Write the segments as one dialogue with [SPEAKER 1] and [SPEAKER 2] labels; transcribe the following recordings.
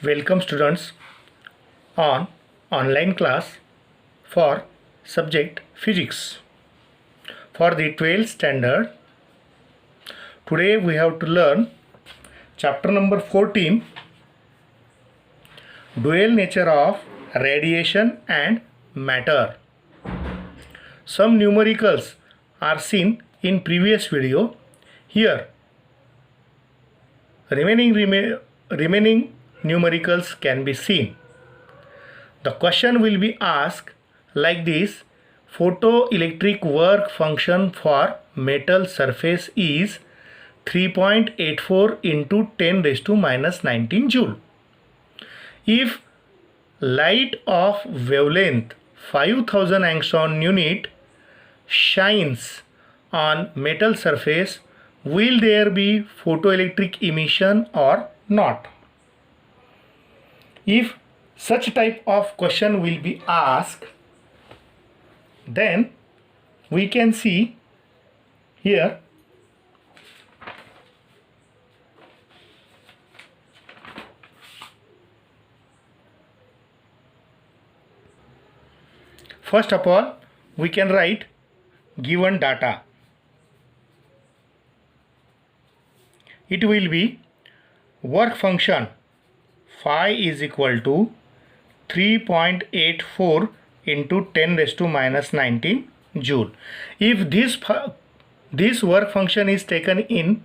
[SPEAKER 1] Welcome students on online class for subject physics for the 12th standard. Today we have to learn chapter number 14, dual nature of radiation and matter. Some numericals are seen in previous video. Here remaining numericals can be seen. The question will be asked like this: photoelectric work function for metal surface is 3.84 into 10 raised to minus 19 joule. If light of wavelength 5000 angstrom unit shines on metal surface, will there be photoelectric emission or not? If such type of question will be asked, then we can see here first of all we can write given data. It will be work function phi is equal to 3.84 into 10 raised to minus 19 joule. If this work function is taken in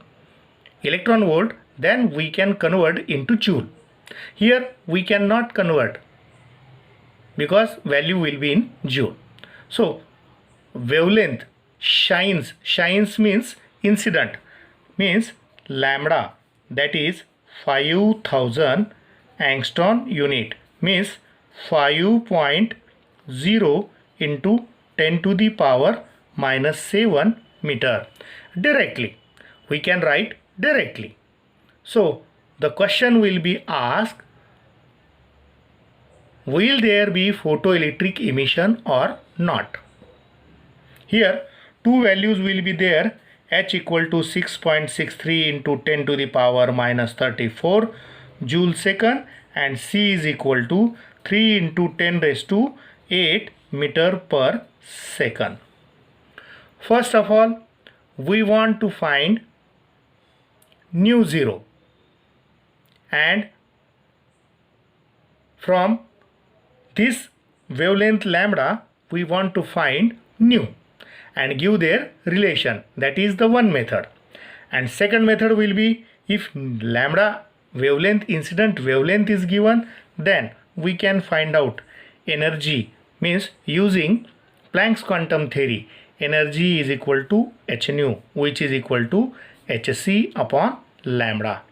[SPEAKER 1] electron volt, then we can convert into joule. Here we cannot convert because value will be in joule. So wavelength shines means incident, means lambda, that is 5000 angstrom unit, means 5.0 into 10 to the power minus 7 meter. Directly we can write directly. So the question will be asked, will there be photoelectric emission or not? Here two values will be there, h equal to 6.63 into 10 to the power minus 34 joule second, and c is equal to 3 into 10 raised to 8 meter per second. First of all, we want to find nu zero, and from this wavelength lambda we want to find nu and give their relation. That is the one method. And second method will be, if lambda wavelength, incident wavelength is given, then we can find out energy, means using Planck's quantum theory, energy is equal to h nu, which is equal to hc upon lambda.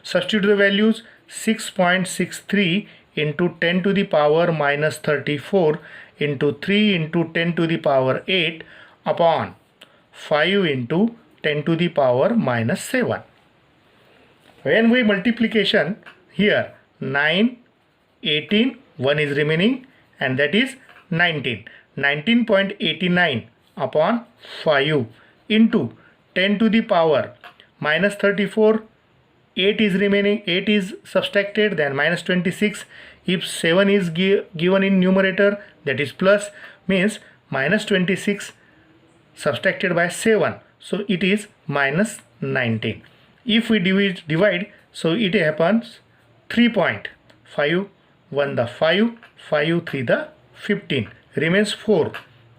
[SPEAKER 1] Substitute the values: 6.63 into 10 to the power minus 34 into 3 into 10 to the power 8 upon 5 into 10 to the power minus 7. When we multiplication, here 9, 18, 1 is remaining, and that is 19. 19.89 upon 5 into 10 to the power minus 34, 8 is remaining, 8 is subtracted, then minus 26. If 7 is given in numerator, that is plus, means minus 26 subtracted by 7, so it is minus 19. If we divide, so it happens 3.5, 1 the 5, 5 3 the 15, remains 4,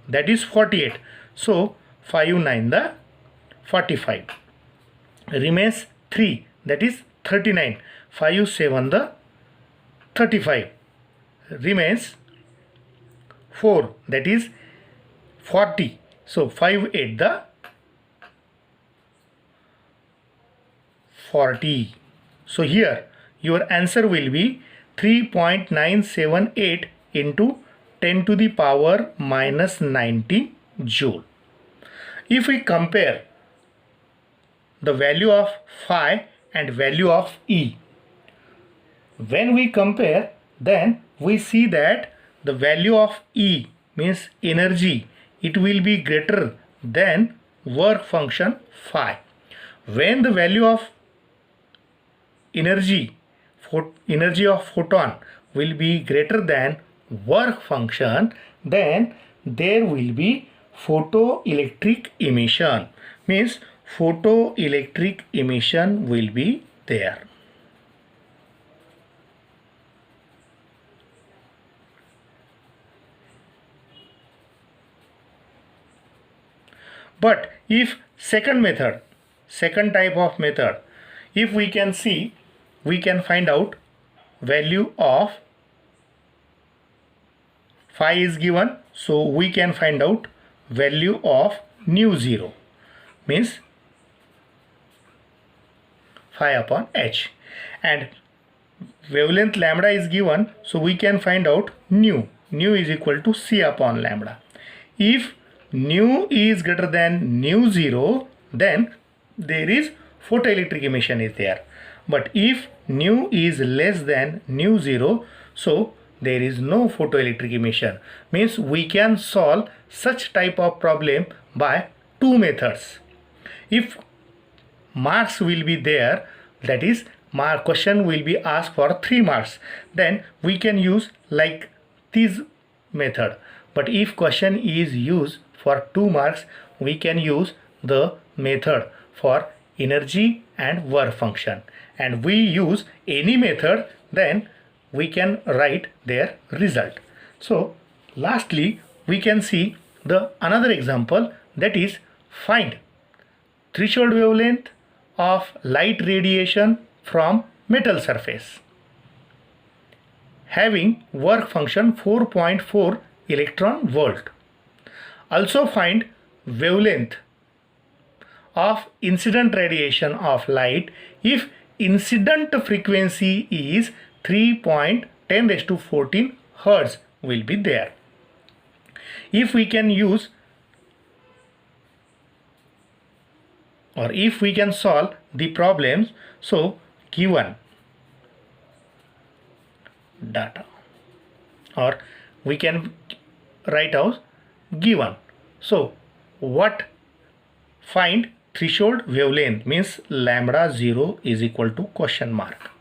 [SPEAKER 1] that is 48. So 5 9 the 45, remains 3, that is 39. 5 7 the 35, remains 4, that is 40. So 5 8 the 40. So here your answer will be 3.978 into 10 to the power minus 90 joule. If we compare the value of phi and value of E, when we compare, then we see that the value of E, means energy, it will be greater than work function phi. When the value of energy energy of photon will be greater than work function, then there will be photoelectric emission. Means photoelectric emission will be there. But if second type of method, if we can see, we can find out value of phi is given, so we can find out value of nu 0, means phi upon h, and wavelength lambda is given, so we can find out nu is equal to c upon lambda. If nu is greater than nu 0, then there is photoelectric emission is there. But if nu is less than nu 0, so there is no photoelectric emission. Means we can solve such type of problem by two methods. If marks will be there, that is question will be asked for 3 marks, then we can use like this method. But if question is used for 2 marks, we can use the method for energy and work function, and we use any method, then we can write their result. So lastly we can see the another example, that is find threshold wavelength of light radiation from metal surface having work function 4.4 electron volt. Also find wavelength of incident radiation of light if incident frequency is 3.10⁻14 Hertz will be there. If we can use, or if we can solve the problems, so given data, or we can write out given. So what find threshold wavelength, means lambda 0 is equal to question mark.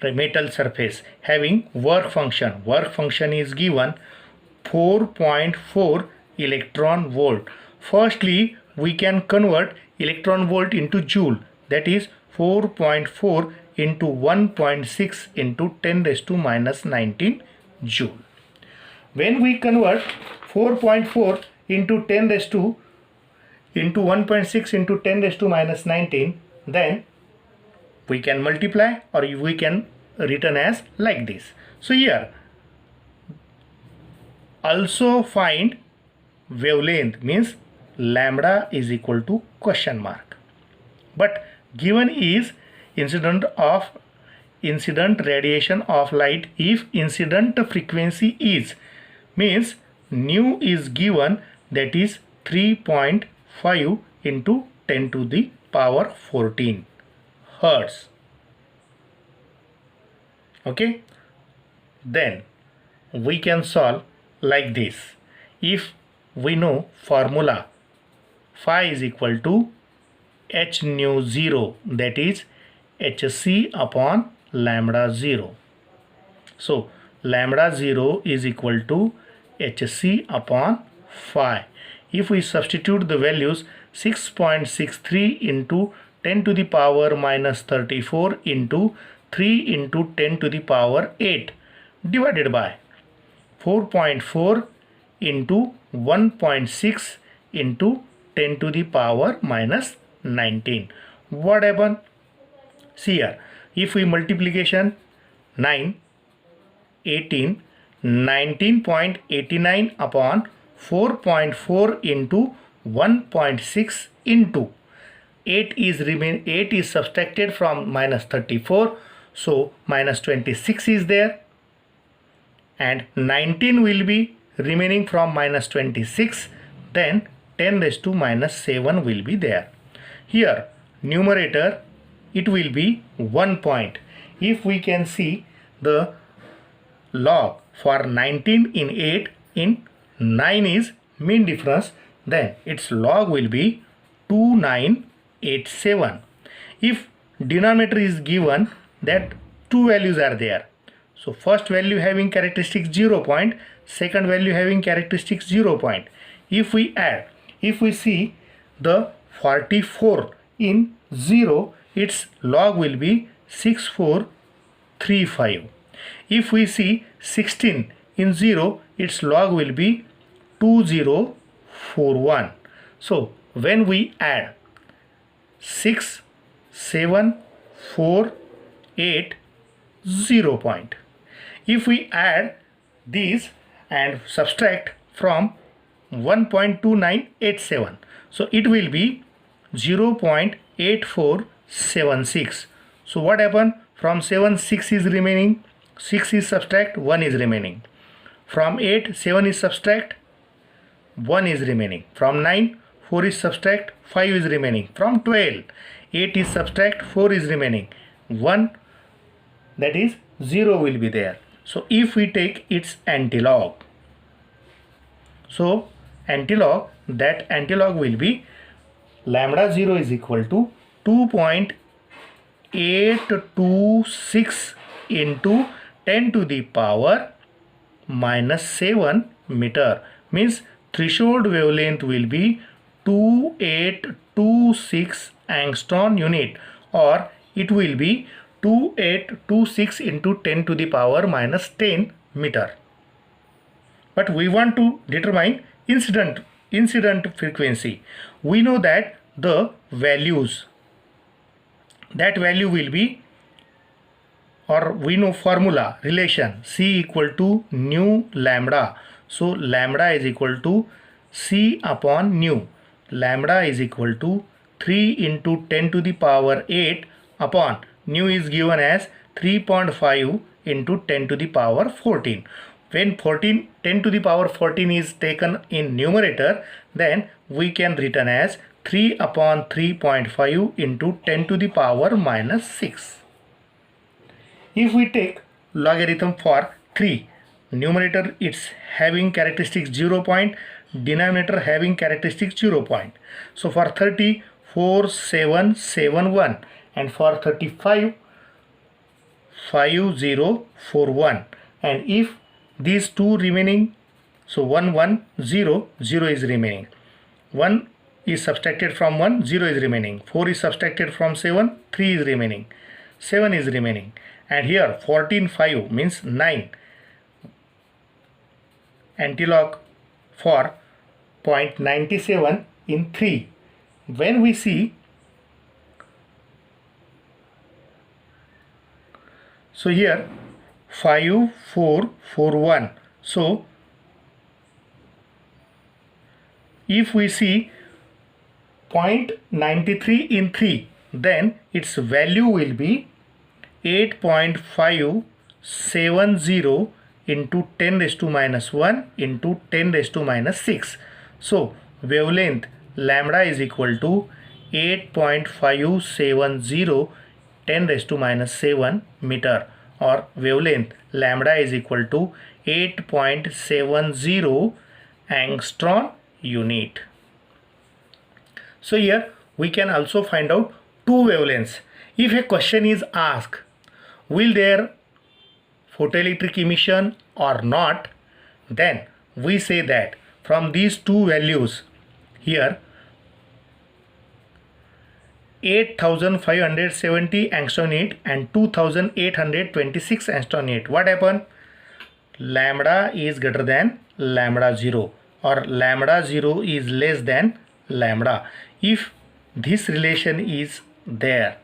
[SPEAKER 1] Metal surface having work function is given 4.4 electron volt. Firstly we can convert electron volt into joule, that is 4.4 into 1.6 into 10⁻⁻19 joule. When we convert 4.4 into 1.6 into 10⁻⁻19, then we can multiply, or we can written as like this. So here also find wavelength, means lambda is equal to question mark, but given is incident radiation of light if incident frequency is, means nu is given, that is 3.5 into 10⁻14 Hertz. Okay, then we can solve like this. If we know formula, phi is equal to h nu 0, that is hc upon lambda 0. So lambda 0 is equal to hc upon phi. If we substitute the values, 6.63 into 10⁻⁻34 into 3 into 10⁸ divided by 4.4 into 1.6 into 10⁻⁻19. What happened? See here, if we multiplication 9, 18, 19.89 upon 4.4 into 1.6 into 8 is subtracted from -34, so -26 is there, and 19 will be remaining from -26, then 10⁻⁻7 will be there. Here numerator it will be 1 point. If we can see the log for 19 in 8 in 9 is mean difference, then its log will be 2987. If denominator is given that two values are there. So first value having characteristic 0 point, second value having characteristic 0 point. If we add, if we see the 44 in 0, its log will be 6435. If we see 16 in 0, its log will be 2041. So when we add 6, 7, 4, 8, 0 point. If we add these and subtract from 1.2987, so it will be 0.8476. So what happened? From 7, 6 is remaining, 6 is subtract, 1 is remaining. From 8, 7 is subtract, 1 is remaining. From 9, 4 is subtract, 5 is remaining. From 12, 8 is subtract, 4 is remaining. 1, that is 0 will be there. So if we take its antilog, so antilog, that antilog will be lambda 0 is equal to 2.826 into 10 to the power minus 7 meter. Means threshold wavelength will be 2826 angstrom unit, or it will be 2826 into 10 to the power minus 10 meter. But we want to determine incident frequency. We know that the values, that value will be, or we know formula relation C equal to nu lambda. So lambda is equal to C upon nu. Lambda is equal to 3 into 10 to the power 8 upon nu is given as 3.5 into 10 to the power 14. When 10 to the power 14 is taken in numerator, then we can written as 3 upon 3.5 into 10 to the power minus 6. If we take logarithm for 3, numerator it's having characteristic 0 point, denominator having characteristic 0 point. So for 30, 4771, and for 35, 5041. And if these two remaining, so 1, 1, 0, 0 is remaining. 1 is subtracted from 1, 0 is remaining. 4 is subtracted from 7, 3 is remaining. 7 is remaining. And here 14, 5 means 9. Antilog for 0.97 in 3. When we see, so here 5441. So if we see 0.93 in 3, then its value will be 8.570 into 10 raised to minus 1 into 10 raised to minus 6. So wavelength lambda is equal to 8.570 10 raised to minus 7 meter, or wavelength lambda is equal to 8.70 angstrom unit. So here we can also find out two wavelengths. If a question is asked, will there photoelectric emission or not, then we say that from these two values here 8570 angstrom unit and 2826 angstrom unit, what happened? Lambda is greater than lambda 0, or lambda 0 is less than lambda. If this relation is there,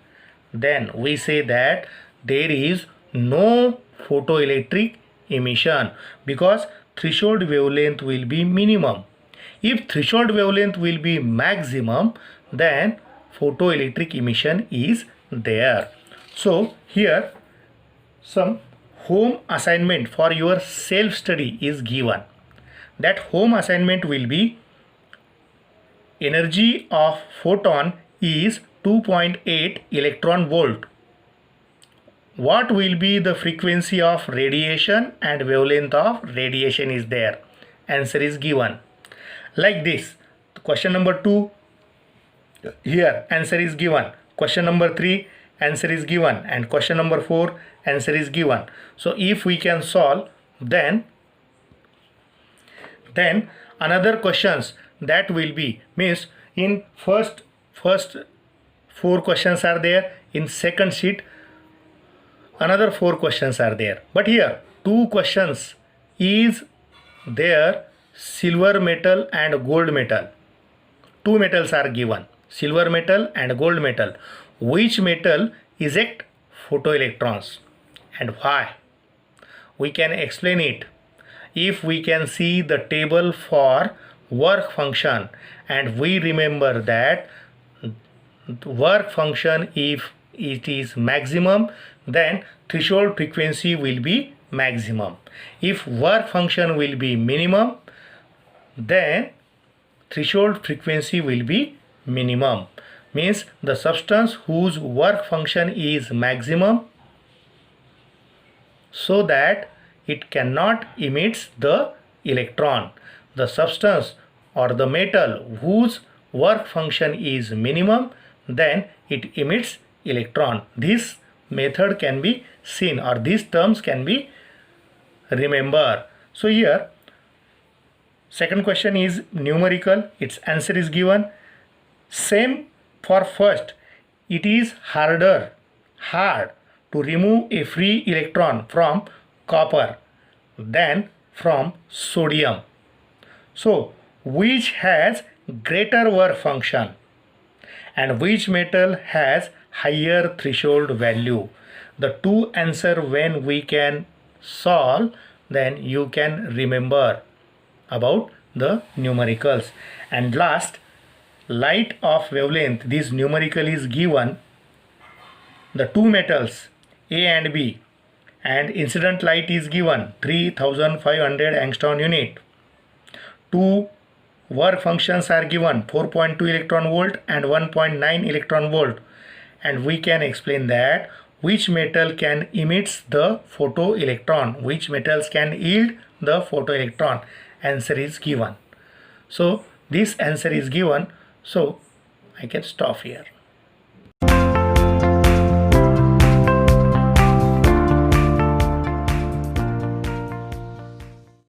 [SPEAKER 1] then we say that there is no photoelectric emission, because threshold wavelength will be minimum. If threshold wavelength will be maximum, then photoelectric emission is there. So here some home assignment for your self study is given. That home assignment will be energy of photon is 2.8 electron volt. What will be the frequency of radiation and wavelength of radiation is there? Answer is given like this. Question number 2, here answer is given. Question number 3, answer is given, and question number 4 answer is given. So if we can solve, then another questions that will be, means in first 4 questions are there, in second sheet another 4 questions are there, but here 2 questions is there, silver metal and gold metal. 2 metals are given, silver metal and gold metal. Which metal eject photoelectrons and why? We can explain it if we can see the table for work function, and we remember that work function, if it is maximum, then threshold frequency will be maximum. If work function will be minimum, then threshold frequency will be minimum. Means the substance whose work function is maximum, so that it cannot emit the electron. The substance or the metal whose work function is minimum, then it emits electron. This method can be seen, or these terms can be remembered. So here second question is numerical, its answer is given. Same for first, it is hard to remove a free electron from copper than from sodium. So which has greater work function and which metal has higher threshold value? The 2 answer when we can solve, then you can remember about the numericals. And last, light of wavelength, this numerical is given, the 2 metals A and B, and incident light is given 3500 angstrom unit. 2 work functions are given, 4.2 electron volt and 1.9 electron volt, and we can explain that which metal can emit the photoelectron, which metals can yield the photoelectron. Answer is given. So this answer is given, so I can stop here.